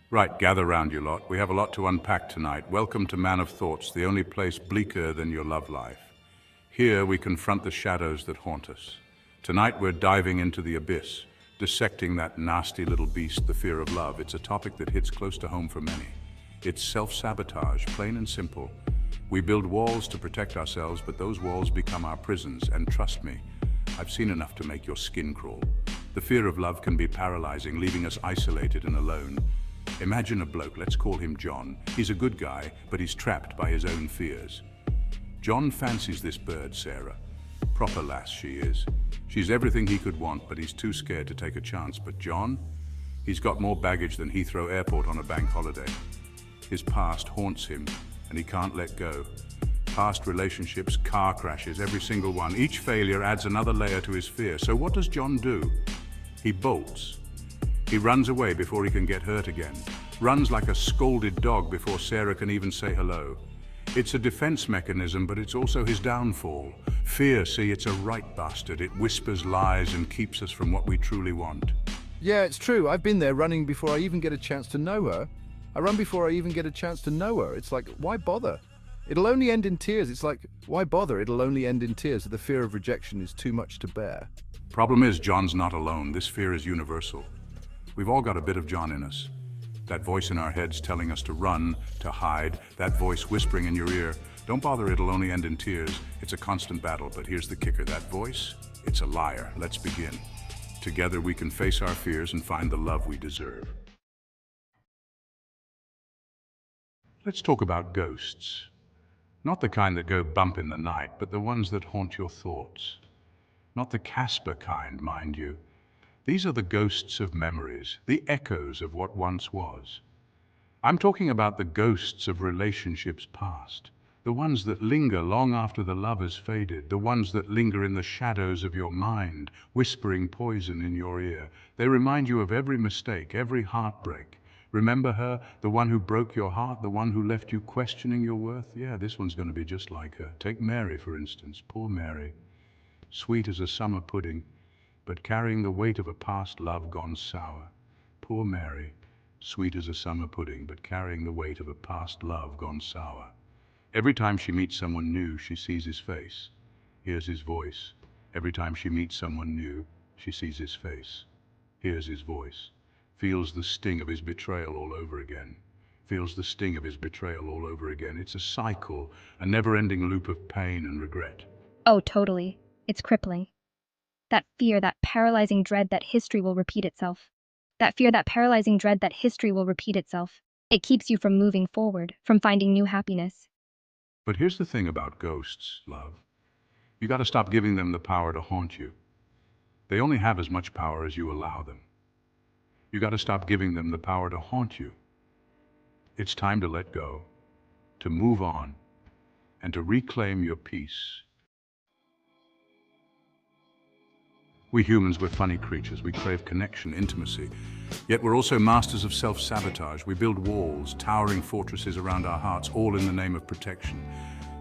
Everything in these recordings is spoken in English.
Right, gather round, you lot. We have a lot to unpack tonight. Welcome to Man of Thoughts, the only place bleaker than your love life. Here we confront the shadows that haunt us. Tonight we're diving into the abyss, dissecting that nasty little beast, the fear of love. It's a topic that hits close to home for many. It's self-sabotage, plain and simple. We build walls to protect ourselves, but those walls become our prisons. And trust me, I've seen enough to make your skin crawl. The fear of love can be paralyzing, leaving us isolated and alone. Imagine a bloke, let's call him John. He's a good guy, but he's trapped by his own fears. John fancies this bird, Sarah. Proper lass she is. She's everything he could want, but he's too scared to take a chance. But John, he's got more baggage than Heathrow Airport on a bank holiday. His past haunts him, and he can't let go. Past relationships, car crashes, every single one. Each failure adds another layer to his fear. So what does John do? He bolts. He runs away before he can get hurt again. Runs like a scolded dog before Sarah can even say hello. It's a defense mechanism, but it's also his downfall. Fear, see, it's a right bastard. It whispers lies and keeps us from what we truly want. Yeah, it's true. I've been there running before I even get a chance to know her. I run before I even get a chance to know her. It's like, why bother? It'll only end in tears. It's like, why bother? It'll only end in tears. The fear of rejection is too much to bear. Problem is, John's not alone. This fear is universal. We've all got a bit of John in us. That voice in our heads telling us to run, to hide, that voice whispering in your ear, don't bother, it'll only end in tears. It's a constant battle, but here's the kicker, that voice, it's a liar. Let's begin. Together we can face our fears and find the love we deserve. Let's talk about ghosts. Not the kind that go bump in the night, but the ones that haunt your thoughts. Not the Casper kind, mind you. These are the ghosts of memories, the echoes of what once was. I'm talking about the ghosts of relationships past, the ones that linger long after the love has faded, the ones that linger in the shadows of your mind, whispering poison in your ear. They remind you of every mistake, every heartbreak. Remember her, the one who broke your heart, the one who left you questioning your worth? Yeah, this one's going to be just like her. Take Mary, for instance. Poor Mary. Sweet as a summer pudding, but carrying the weight of a past love gone sour. Poor Mary, sweet as a summer pudding, but carrying the weight of a past love gone sour. Every time she meets someone new, she sees his face, hears his voice. Every time she meets someone new, she sees his face, hears his voice, feels the sting of his betrayal all over again. Feels the sting of his betrayal all over again. It's a cycle, a never-ending loop of pain and regret. Oh, totally. It's crippling. That fear, that paralyzing dread that history will repeat itself. That fear, that paralyzing dread that history will repeat itself. It keeps you from moving forward, from finding new happiness. But here's the thing about ghosts, love. You gotta stop giving them the power to haunt you. They only have as much power as you allow them. You gotta stop giving them the power to haunt you. It's time to let go, to move on, and to reclaim your peace. We humans, we're funny creatures. We crave connection, intimacy. Yet we're also masters of self-sabotage. We build walls, towering fortresses around our hearts, all in the name of protection.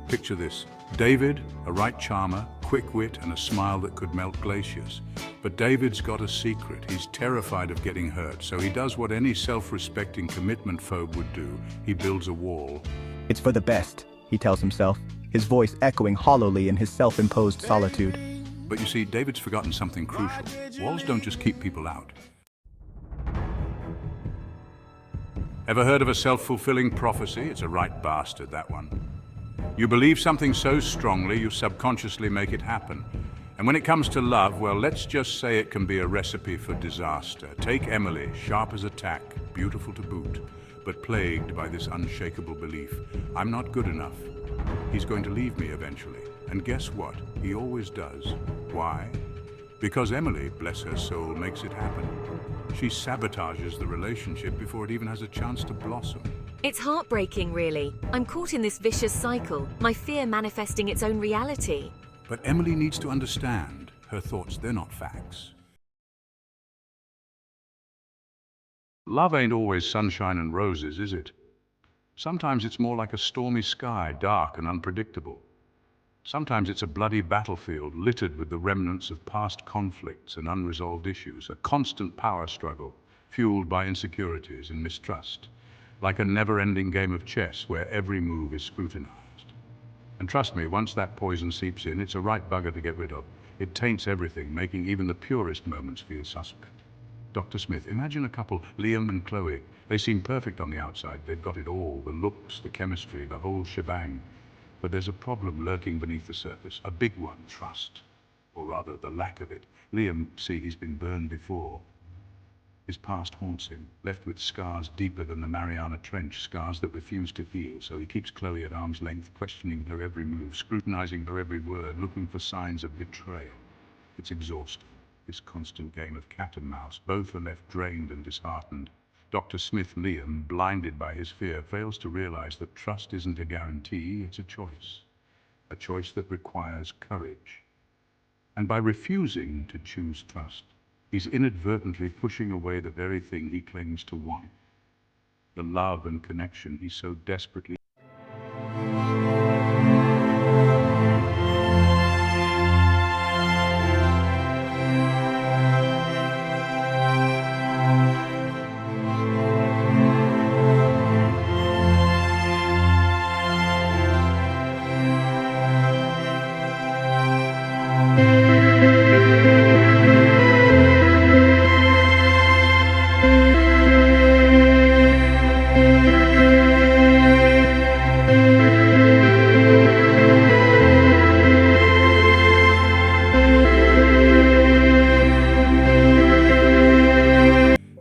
Picture this. David, a right charmer, quick wit, and a smile that could melt glaciers. But David's got a secret. He's terrified of getting hurt, so he does what any self-respecting commitment phobe would do. He builds a wall. It's for the best, he tells himself, his voice echoing hollowly in his self-imposed solitude. But you see, David's forgotten something crucial. Walls don't just keep people out. Ever heard of a self-fulfilling prophecy? It's a right bastard, that one. You believe something so strongly, you subconsciously make it happen. And when it comes to love, well, let's just say it can be a recipe for disaster. Take Emily, sharp as a tack, beautiful to boot, but plagued by this unshakable belief. I'm not good enough. He's going to leave me eventually. And guess what? He always does. Why? Because Emily, bless her soul, makes it happen. She sabotages the relationship before it even has a chance to blossom. It's heartbreaking, really. I'm caught in this vicious cycle, my fear manifesting its own reality. But Emily needs to understand her thoughts, they're not facts. Love ain't always sunshine and roses, is it? Sometimes it's more like a stormy sky, dark and unpredictable. Sometimes it's a bloody battlefield littered with the remnants of past conflicts and unresolved issues, a constant power struggle, fueled by insecurities and mistrust, like a never-ending game of chess where every move is scrutinized. And trust me, once that poison seeps in, it's a right bugger to get rid of. It taints everything, making even the purest moments feel suspect. Dr. Smith, imagine a couple, Liam and Chloe. They seem perfect on the outside. They've got it all, the looks, the chemistry, the whole shebang. But there's a problem lurking beneath the surface, a big one, trust. Or rather, the lack of it. Liam, see, he's been burned before. His past haunts him, left with scars deeper than the Mariana Trench, scars that refuse to heal, so he keeps Chloe at arm's length, questioning her every move, scrutinizing her every word, looking for signs of betrayal. It's exhausting, this constant game of cat and mouse. Both are left drained and disheartened. Dr. Smith, Liam, blinded by his fear, fails to realize that trust isn't a guarantee, it's a choice that requires courage. And by refusing to choose trust, he's inadvertently pushing away the very thing he claims to want, the love and connection he so desperately.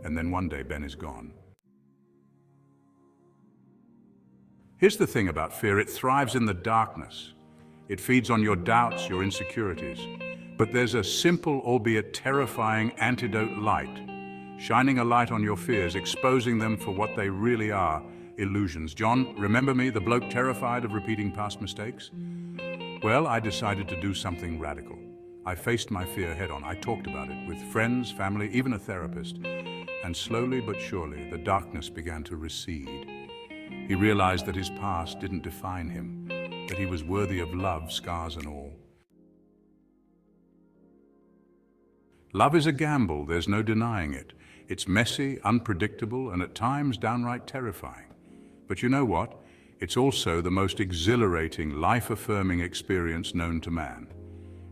And then one day Ben is gone. Here's the thing about fear, it thrives in the darkness. It feeds on your doubts, your insecurities. But there's a simple, albeit terrifying, antidote light, shining a light on your fears, exposing them for what they really are, illusions. John, remember me, the bloke terrified of repeating past mistakes? Well, I decided to do something radical. I faced my fear head on. I talked about it with friends, family, even a therapist. And slowly but surely, the darkness began to recede. He realized that his past didn't define him, that he was worthy of love, scars and all. Love is a gamble, there's no denying it. It's messy, unpredictable, and at times downright terrifying. But you know what? It's also the most exhilarating, life-affirming experience known to man.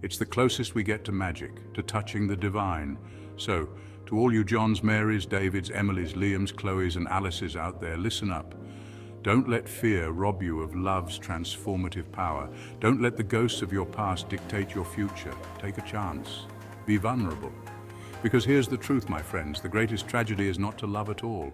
It's the closest we get to magic, to touching the divine. So, to all you Johns, Marys, Davids, Emilys, Liams, Chloes, and Alices out there, listen up. Don't let fear rob you of love's transformative power. Don't let the ghosts of your past dictate your future. Take a chance. Be vulnerable. Because here's the truth, my friends, the greatest tragedy is not to love at all.